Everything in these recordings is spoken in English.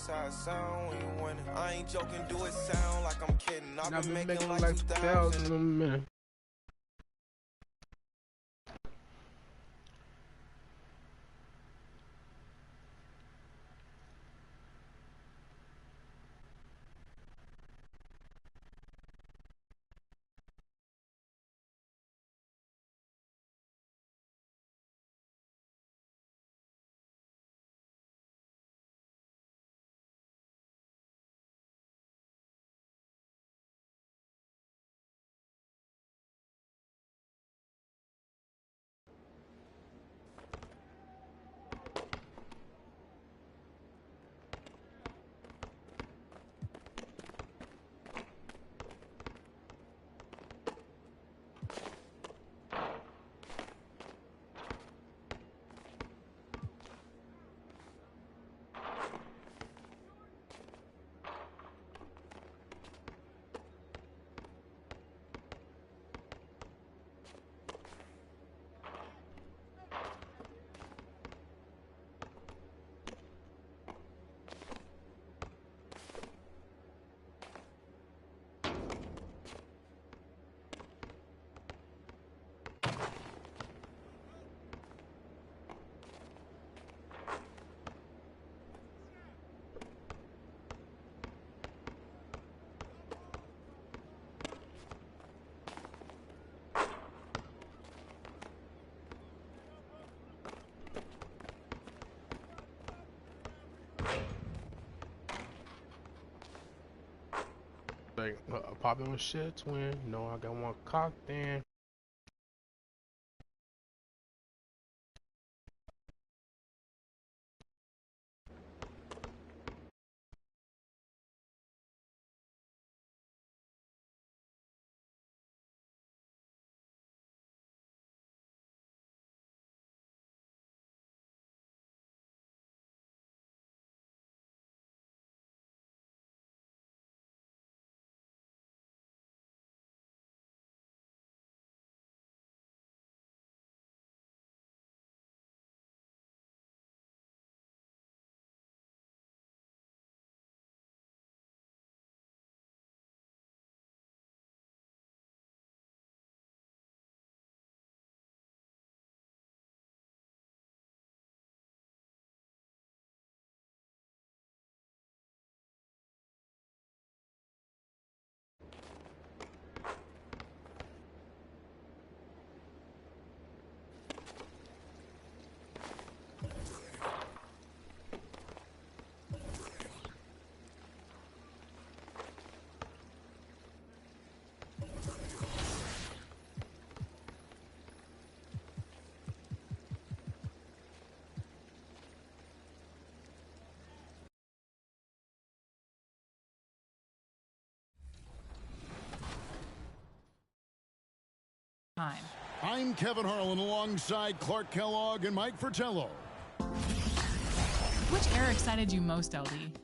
That's how it sound when you winning. I ain't joking, do it sound like I'm kidding. I've been making like 2,000 in a minute. Like, popping with shit, twin. No, I got one cocked in. I'm Kevin Harlan alongside Clark Kellogg and Mike Fratello. Which era excited you most, LD?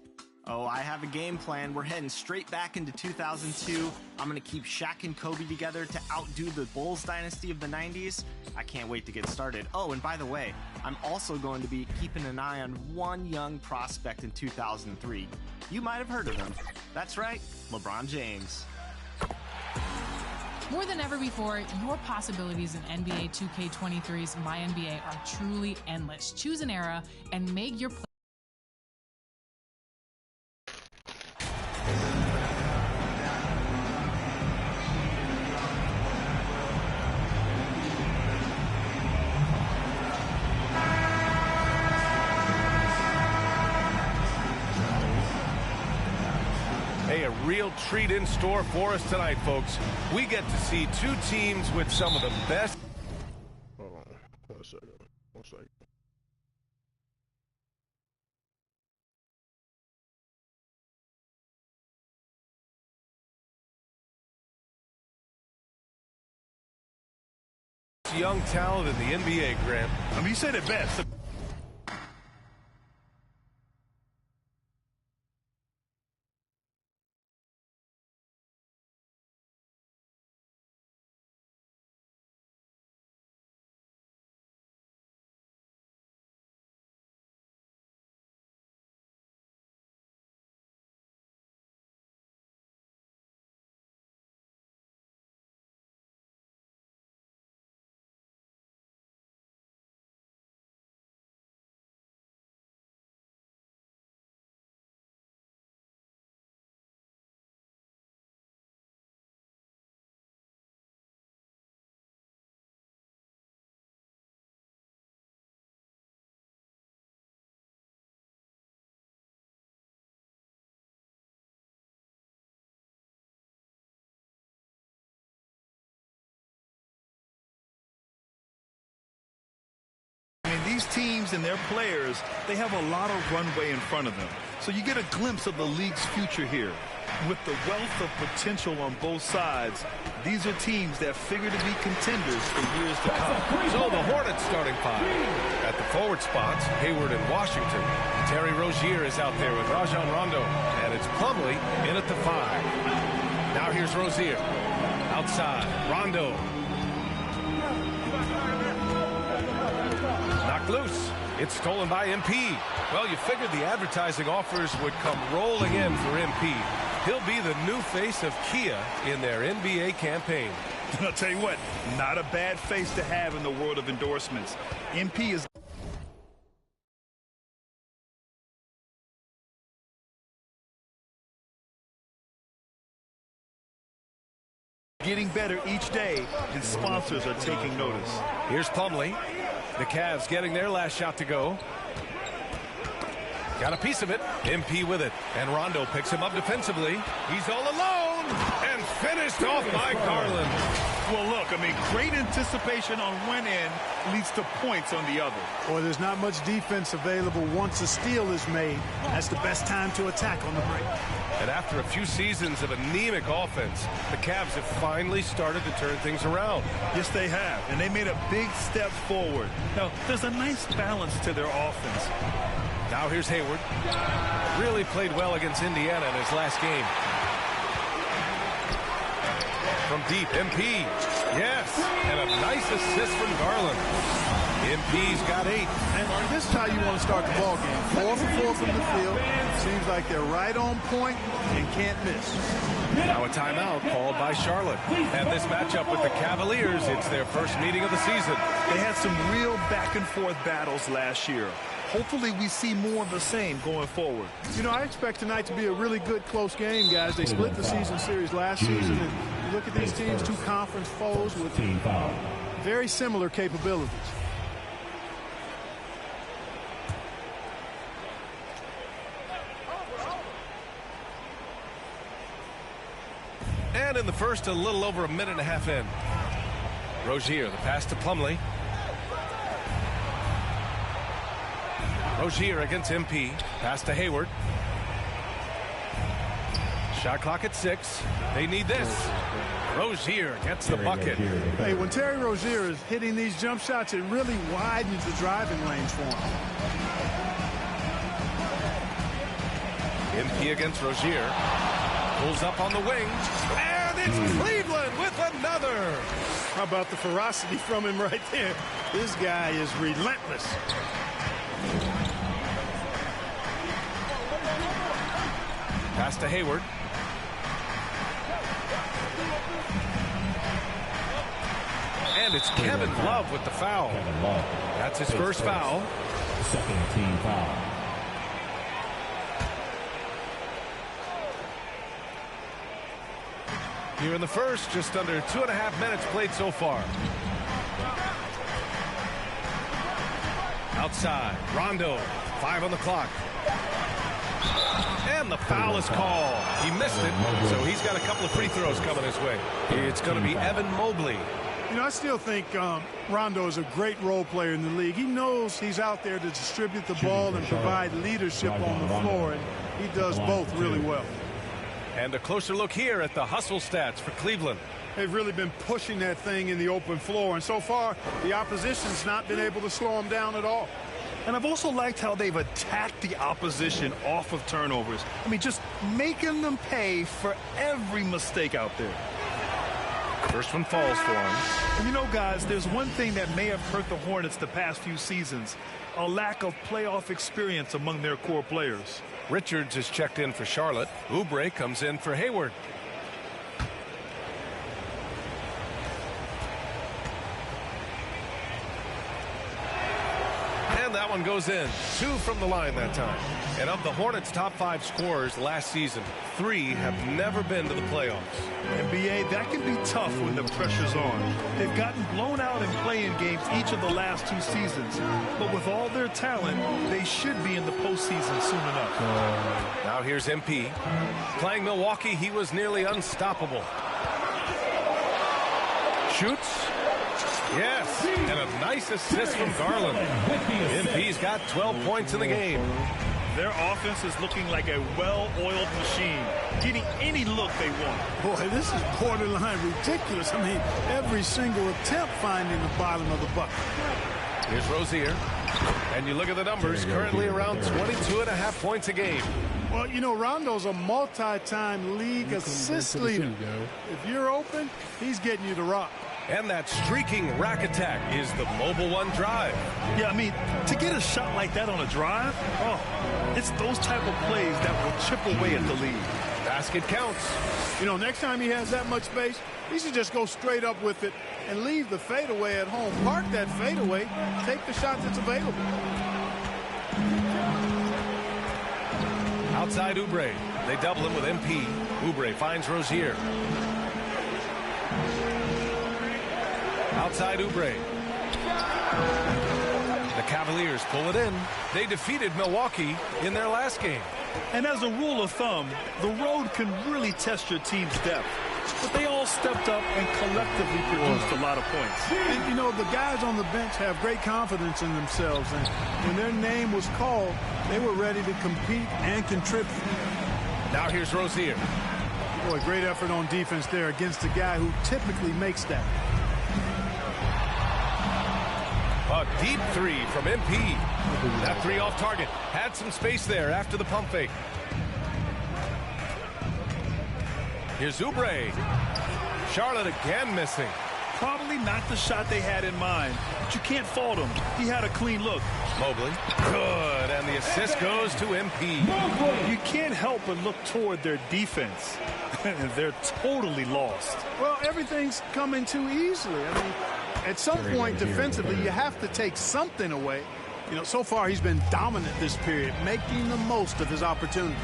Oh, I have a game plan. We're heading straight back into 2002. I'm going to keep Shaq and Kobe together to outdo the Bulls dynasty of the 90s. I can't wait to get started. Oh, and by the way, I'm also going to be keeping an eye on one young prospect in 2003. You might have heard of him. That's right, LeBron James. More than ever before, your possibilities in NBA 2K23's MyNBA are truly endless. Choose an era and make your play. Hey, a real treat in store for us tonight, folks. We get to see two teams with some of the best. Hold on. 1 second. 1 second. Young talent in the NBA, Grant. I mean, you said it best. teams and their players, they have a lot of runway in front of them. So you get a glimpse of the league's future here. With the wealth of potential on both sides, these are teams that figure to be contenders for years to come. So the Hornets starting five. At the forward spots, Hayward and Washington. Terry Rozier is out there with Rajon Rondo. And it's Plumlee in at the 5. Now here's Rozier. Outside, Rondo. Knocked loose. It's stolen by MP. Well, you figured the advertising offers would come rolling in for MP. He'll be the new face of Kia in their NBA campaign. I'll tell you what, not a bad face to have in the world of endorsements. MP is getting better each day, and sponsors are taking notice. Here's Plumlee. The Cavs getting their last shot to go. Got a piece of it. MP with it. And Rondo picks him up defensively. He's all alone. And finished off by Garland. Well, look, I mean, great anticipation on one end leads to points on the other. Boy, there's not much defense available once a steal is made. That's the best time to attack on the break. And after a few seasons of anemic offense, the Cavs have finally started to turn things around. Yes, they have. And they made a big step forward. Now, there's a nice balance to their offense. Now here's Hayward. Really played well against Indiana in his last game. From deep, MP. Yes, and a nice assist from Garland. MP's got 8. And this is how you want to start the ball game. 4 for 4 from the field. Seems like they're right on point and can't miss. Now a timeout called by Charlotte. And this matchup with the Cavaliers, it's their first meeting of the season. They had some real back-and-forth battles last year. Hopefully we see more of the same going forward. You know, I expect tonight to be a really good, close game, guys. They split the season series last season. And you look at these teams, 2 conference foes with very similar capabilities. And in the first, a little over a minute and a half in. Rozier, the pass to Plumlee. Rozier against MP. Pass to Hayward. Shot clock at 6. They need this. Rozier gets the bucket. Hey, when Terry Rozier is hitting these jump shots, it really widens the driving range for him. MP against Rozier. Pulls up on the wing. And it's Cleveland with another. How about the ferocity from him right there? This guy is relentless. Pass to Hayward. And it's Kevin Love with the foul. That's his first foul. Second team foul. Here in the first, just under 2.5 minutes played so far. Outside, Rondo, 5 on the clock. And the foul is called. He missed it, so he's got a couple of free throws coming his way. It's going to be Evan Mobley. You know, I still think Rondo is a great role player in the league. He knows he's out there to distribute the ball and provide leadership on the floor, and he does both really well. And a closer look here at the hustle stats for Cleveland. They've really been pushing that thing in the open floor, and so far, the opposition's not been able to slow them down at all. And I've also liked how they've attacked the opposition off of turnovers. I mean, just making them pay for every mistake out there. First one falls for him. And you know, guys, there's one thing that may have hurt the Hornets the past few seasons: a lack of playoff experience among their core players. Richards is checked in for Charlotte. Oubre comes in for Hayward. And that one goes in. 2 from the line that time. And of the Hornets' top 5 scorers last season, 3 have never been to the playoffs. NBA, that can be tough when the pressure's on. They've gotten blown out in play-in games each of the last 2 seasons. But with all their talent, they should be in the postseason soon enough. Now here's MP. Playing Milwaukee, he was nearly unstoppable. Shoots. Yes, and a nice assist from Garland. MP's got 12 points in the game. Their offense is looking like a well-oiled machine, getting any look they want. Boy, this is borderline ridiculous. I mean, every single attempt finding the bottom of the bucket. Here's Rozier. And you look at the numbers, currently around 22.5 points a game. Well, you know, Rondo's a multi-time league assist leader. If you're open, he's getting you to rock. And that streaking rack attack is the Mobile One drive. Yeah, I mean, to get a shot like that on a drive, it's those type of plays that will chip away at the lead. Basket counts. You know, next time he has that much space, he should just go straight up with it and leave the fadeaway at home. Park that fadeaway, take the shot that's available. Outside Oubre. They double him with MP. Oubre finds Rozier. Outside Oubre. The Cavaliers pull it in. They defeated Milwaukee in their last game. And as a rule of thumb, the road can really test your team's depth. But they all stepped up and collectively produced a lot of points. And, you know, the guys on the bench have great confidence in themselves. And when their name was called, they were ready to compete and contribute. Now here's Rozier. Boy, great effort on defense there against a guy who typically makes that. A deep three from MP. That three off target. Had some space there after the pump fake. Here's Oubre. Charlotte again missing. Probably not the shot they had in mind, but you can't fault him. He had a clean look. Mobley. Good. And the assist goes to MP. You can't help but look toward their defense. They're totally lost. Well, everything's coming too easily. I mean, at some point defensively, you have to take something away. You know, so far he's been dominant this period, making the most of his opportunities.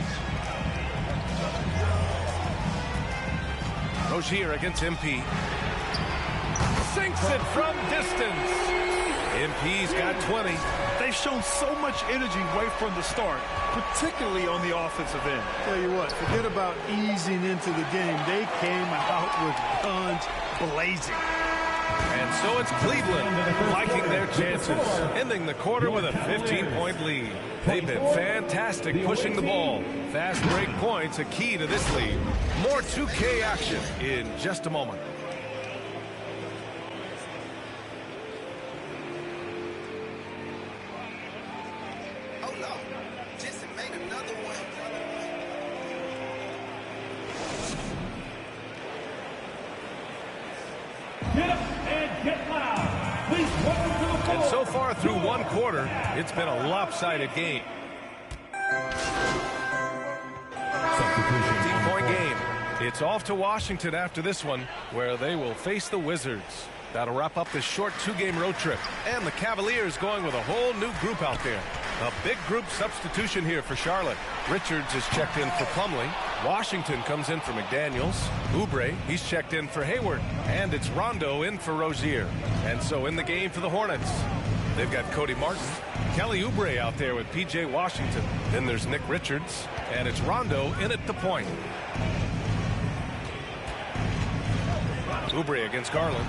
Rozier against MP. Sinks it from distance. MP's got 20. They've shown so much energy right from the start, particularly on the offensive end. Tell you what, forget about easing into the game. They came out with guns blazing. And so it's Cleveland liking their chances, ending the quarter with a 15-point lead. They've been fantastic pushing the ball. Fast break points a key to this lead. More 2K action in just a moment. Oh no, Jason made another one. Get up and get loud. Please welcome to the floor. And so far through one quarter, it's been a lopsided game. 15-point game. It's off to Washington after this one, where they will face the Wizards. That'll wrap up this short two-game road trip. And the Cavaliers going with a whole new group out there. A big group substitution here for Charlotte. Richards is checked in for Plumlee. Washington comes in for McDaniels. Oubre, he's checked in for Hayward. And it's Rondo in for Rozier. And so in the game for the Hornets, they've got Cody Martin, Kelly Oubre out there with P.J. Washington. Then there's Nick Richards. And it's Rondo in at the point. Oubre against Garland.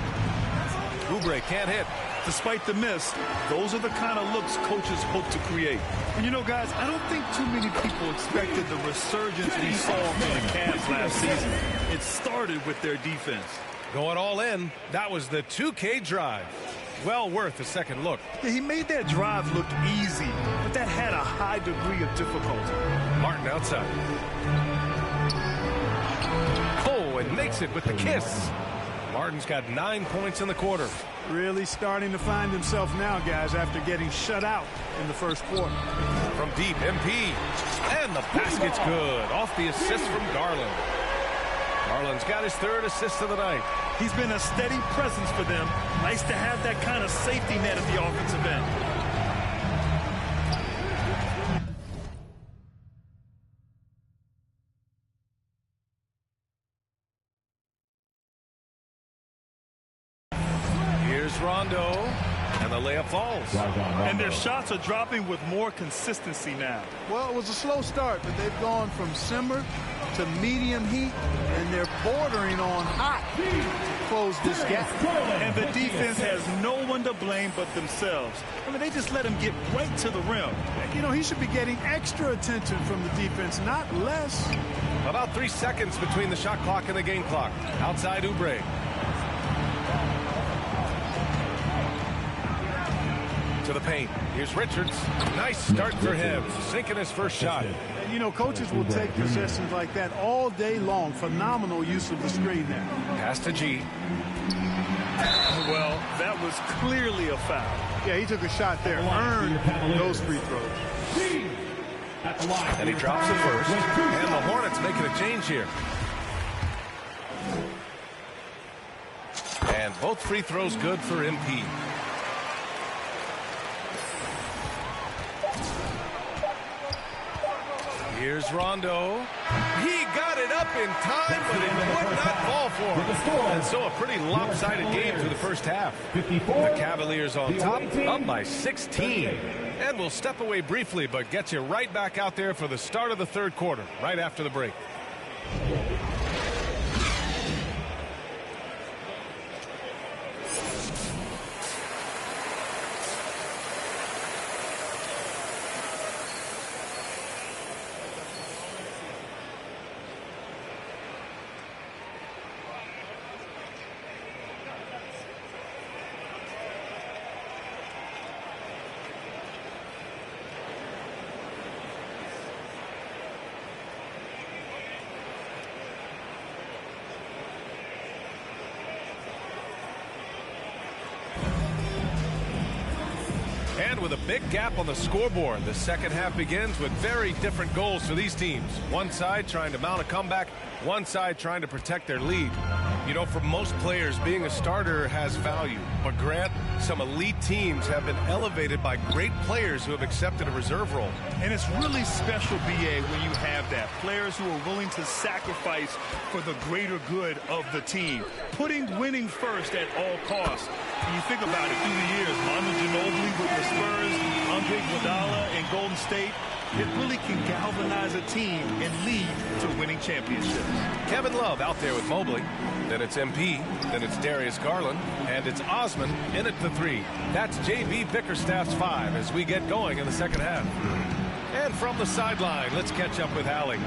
Oubre can't hit. Despite the miss, those are the kind of looks coaches hope to create. And you know, guys, I don't think too many people expected the resurgence we saw from the Cavs last season. It started with their defense. Going all in, that was the 2K drive. Well worth a second look. Yeah, he made that drive look easy, but that had a high degree of difficulty. Martin outside. Oh, and makes it with the kiss. Martin's got 9 points in the quarter. Really starting to find himself now, guys, after getting shut out in the first quarter. From deep, MP. And the basket's good. Off the assist from Garland. Garland's got his third assist of the night. He's been a steady presence for them. Nice to have that kind of safety net at the offensive end. Rondo, and the layup falls. And their shots are dropping with more consistency now. Well, it was a slow start, but they've gone from simmer to medium heat, and they're bordering on hot to close this gap. And the defense has no one to blame but themselves. I mean, they just let him get right to the rim. You know, he should be getting extra attention from the defense, not less. About 3 seconds between the shot clock and the game clock. Outside Oubre. To the paint. Here's Richards. Nice start for him. Sinking his first shot. And, you know, coaches will take possessions like that all day long. Phenomenal use of the screen there. Pass to G. Well, that was clearly a foul. Yeah, he took a shot there. Earned those free throws. And he drops it first. And the Hornets making a change here. And both free throws good for MP. Here's Rondo. He got it up in time, but it would not fall for him. And so a pretty lopsided game for the first half. The Cavaliers on top, up by 16. And we'll step away briefly, but get you right back out there for the start of the third quarter, right after the break. And with a big gap on the scoreboard, the second half begins with very different goals for these teams. One side trying to mount a comeback, one side trying to protect their lead. You know, for most players, being a starter has value. But Grant, some elite teams have been elevated by great players who have accepted a reserve role. And it's really special, BA, when you have that. Players who are willing to sacrifice for the greater good of the team. Putting winning first at all costs. When you think about it, through the years, Manu Ginobili with the Spurs, Andre Iguodala in Golden State, it really can galvanize a team and lead to winning championships. Kevin Love out there with Mobley. Then it's MP. Then it's Darius Garland. And it's Osman in at the 3. That's J.B. Bickerstaff's 5 as we get going in the second half. And from the sideline, let's catch up with Allie.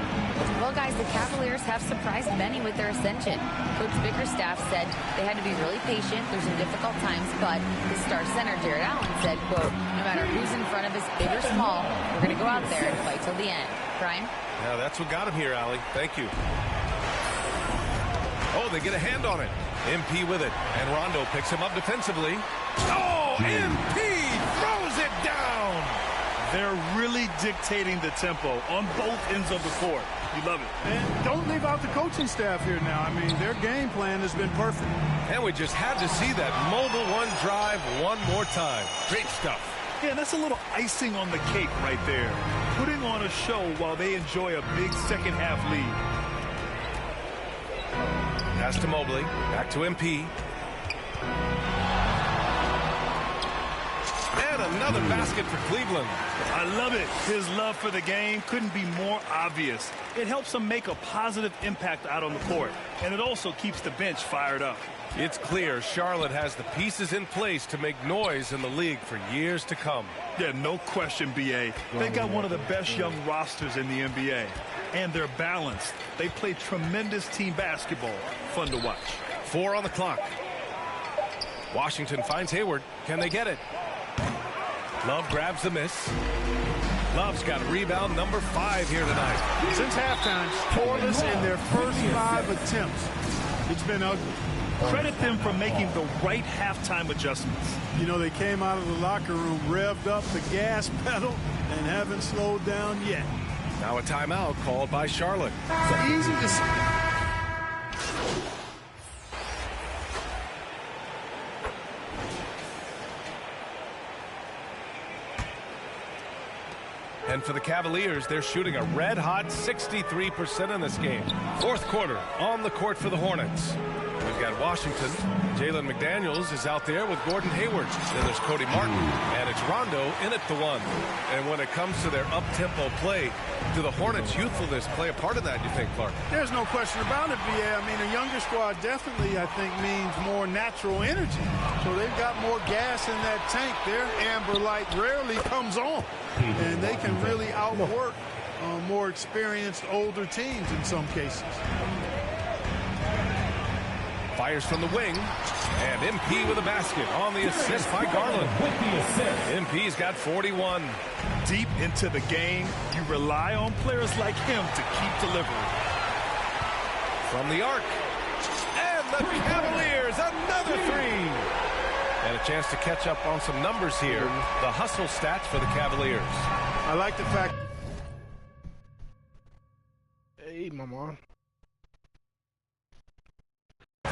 Well, guys, the Cavaliers have surprised many with their ascension. Coach Bickerstaff said they had to be really patient through some difficult times, but the star center, Jared Allen, said, quote, no matter who's in front of us, big or small, we're going to go out there and fight till the end. Brian? Yeah, that's what got him here, Allie. Thank you. Oh, they get a hand on it. MP with it. And Rondo picks him up defensively. Oh, MP throws it down. They're really dictating the tempo on both ends of the court. You love it. And don't leave out the coaching staff here now. I mean, their game plan has been perfect. And we just had to see that mobile one drive one more time. Great stuff. Yeah, that's a little icing on the cake right there. Putting on a show while they enjoy a big second half lead. Pass to Mobley. Back to MP. And another basket for Cleveland. I love it. His love for the game couldn't be more obvious. It helps him make a positive impact out on the court. And it also keeps the bench fired up. It's clear Charlotte has the pieces in place to make noise in the league for years to come. Yeah, no question, BA. They've got one of the best young rosters in the NBA. And they're balanced. They play tremendous team basketball. Fun to watch. 4 on the clock. Washington finds Hayward. Can they get it? Love grabs the miss. Love's got rebound number 5 here tonight. Since halftime, scoreless in their first 5 attempts. It's been ugly. Credit them for making the right halftime adjustments. You know, they came out of the locker room, revved up the gas pedal, and haven't slowed down yet. Now a timeout called by Charlotte. It's easy to see. And for the Cavaliers, they're shooting a red-hot 63% in this game. Fourth quarter on the court for the Hornets. We've got Washington. Jalen McDaniels is out there with Gordon Hayward. Then there's Cody Martin, and it's Rondo in at the 1. And when it comes to their up-tempo play, do the Hornets' youthfulness play a part of that, you think, Clark? There's no question about it, BA. I mean, a younger squad definitely, I think, means more natural energy. So they've got more gas in that tank. Their amber light rarely comes on, and they can really outwork more experienced, older teams in some cases. Fires from the wing, and MP with a basket on the assist by Garland. MP's got 41. Deep into the game, you rely on players like him to keep delivering. From the arc, and the Cavaliers, another 3. And a chance to catch up on some numbers here. The hustle stats for the Cavaliers. I like the fact. Hey, mama.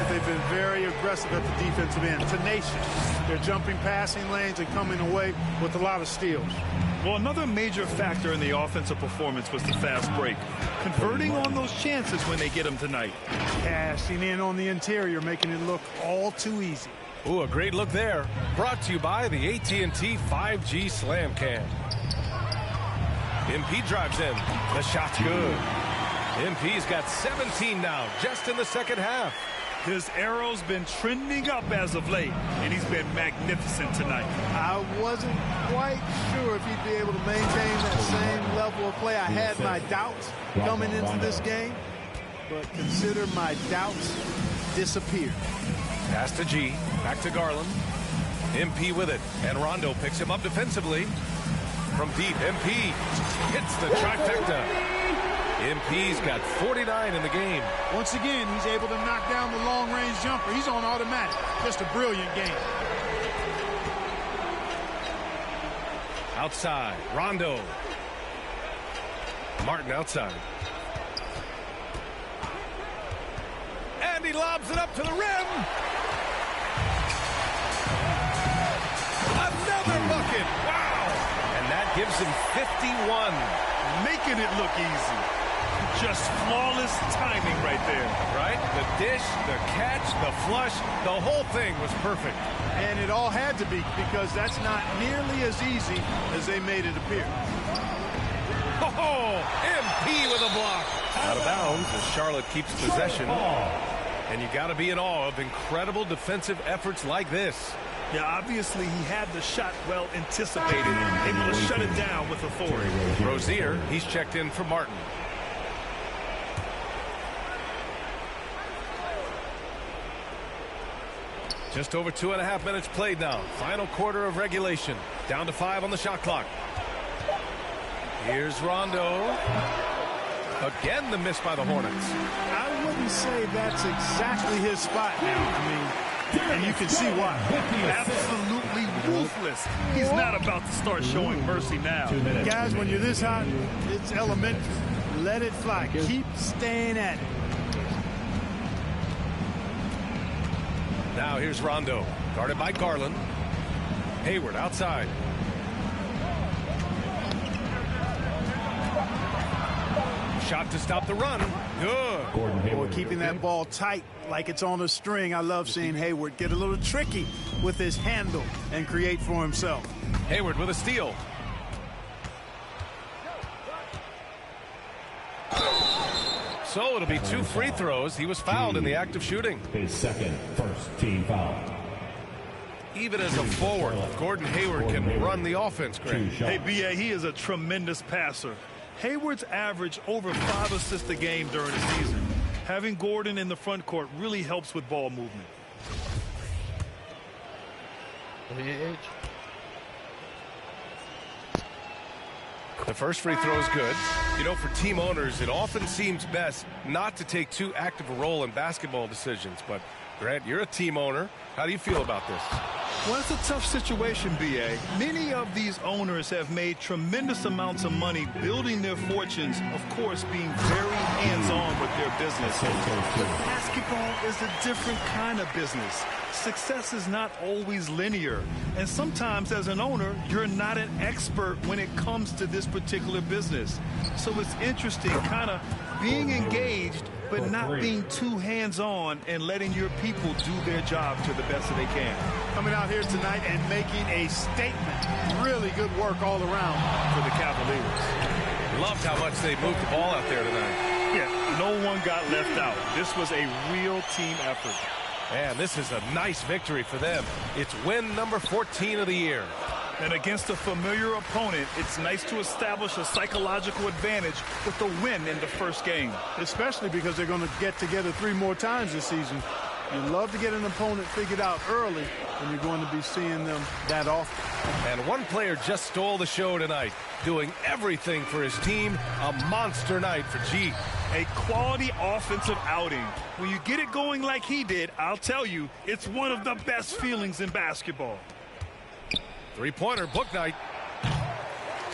They've been very aggressive at the defensive end, tenacious. They're jumping passing lanes and coming away with a lot of steals. Well, another major factor in the offensive performance was the fast break. Converting on those chances when they get them tonight. Cashing in on the interior, making it look all too easy. Ooh, a great look there. Brought to you by the AT&T 5G Slam Cam. MP drives in. The shot's good. MP's got 17 now, just in the second half. His arrow's been trending up as of late, and he's been magnificent tonight. I wasn't quite sure if he'd be able to maintain that same level of play. I had my doubts coming into this game, but consider my doubts disappeared. Pass to G, back to Garland. MP with it, and Rondo picks him up defensively. From deep, MP hits the trifecta. MP's got 49 in the game. Once again, he's able to knock down the long-range jumper. He's on automatic. Just a brilliant game. Outside, Rondo. Martin outside. And he lobs it up to the rim. Another bucket. Wow. And that gives him 51. Making it look easy. Just flawless timing right there. Right? The dish, the catch, the flush, the whole thing was perfect. And it all had to be, because that's not nearly as easy as they made it appear. Oh, MP with a block. Out of bounds as Charlotte keeps possession. And you got to be in awe of incredible defensive efforts like this. Yeah, obviously he had the shot well anticipated, able to shut it down with authority. Rozier, he's checked in for Martin. Just over 2.5 minutes played now. Final quarter of regulation. Down to 5 on the shot clock. Here's Rondo. Again, the miss by the Hornets. I wouldn't say that's exactly his spot now. I mean, and you can see why. Absolutely ruthless. He's not about to start showing mercy now. Guys, when you're this hot, it's elementary. Let it fly. Keep staying at it. Now here's Rondo, guarded by Garland. Hayward outside. Shot to stop the run. Good. Boy, keeping that ball tight like it's on a string. I love seeing Hayward get a little tricky with his handle and create for himself. Hayward with a steal. So it'll be 2 free throws. He was fouled in the act of shooting. His second first team foul. Even as a forward, Gordon Hayward can run the offense, Greg. Hey, B.A., he is a tremendous passer. Hayward's averaged over 5 assists a game during the season. Having Gordon in the front court really helps with ball movement. The first free throw is good. You know, for team owners, it often seems best not to take too active a role in basketball decisions. But, Grant, you're a team owner. How do you feel about this? Well, it's a tough situation, B.A. Many of these owners have made tremendous amounts of money building their fortunes, of course, being very hands-on with their a business. But basketball is a different kind of business. Success is not always linear. And sometimes as an owner, you're not an expert when it comes to this particular business. So it's interesting kind of being engaged, but not being too hands-on and letting your people do their job to the best that they can. Coming out here tonight and making a statement. Really good work all around for the Cavaliers. Loved how much they moved the ball out there tonight. Yeah, no one got left out. This was a real team effort. And this is a nice victory for them. It's win number 14 of the year. And against a familiar opponent, it's nice to establish a psychological advantage with the win in the first game. Especially because they're going to get together 3 more times this season. You love to get an opponent figured out early, and you're going to be seeing them that often. And one player just stole the show tonight, doing everything for his team. A monster night for G. A quality offensive outing. When you get it going like he did, I'll tell you, it's one of the best feelings in basketball. Three-pointer, book night.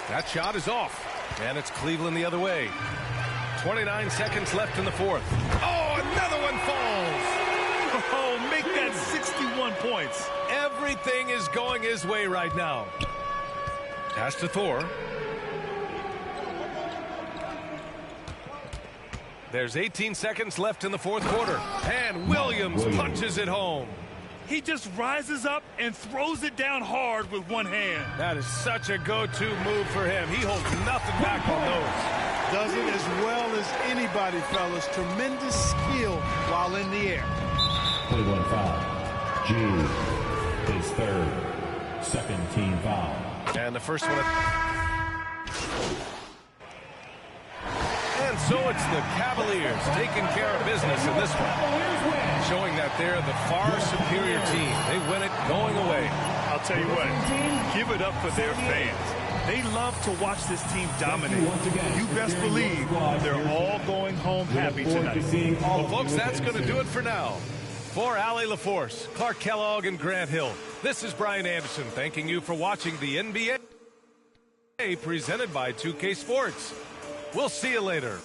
That shot is off. And it's Cleveland the other way. 29 seconds left in the fourth. Oh, another one falls. Oh, make that 61 points. Everything is going his way right now. Pass to Thor. There's 18 seconds left in the fourth quarter. And Williams punches it home. He just rises up and throws it down hard with one hand. That is such a go-to move for him. He holds nothing back on those. Does it as well as anybody, fellas. Tremendous skill while in the air. Cleveland foul. G, his third. Second team foul. And the first one. And so it's the Cavaliers taking care of business in this one, showing that they're the far superior team. They win it going away. I'll tell you what, give it up for their fans. They love to watch this team dominate. You best believe they're all going home happy tonight. Well, folks, that's going to do it for now. For Allie LaForce, Clark Kellogg, and Grant Hill, this is Brian Anderson thanking you for watching the NBA presented by 2K Sports. We'll see you later.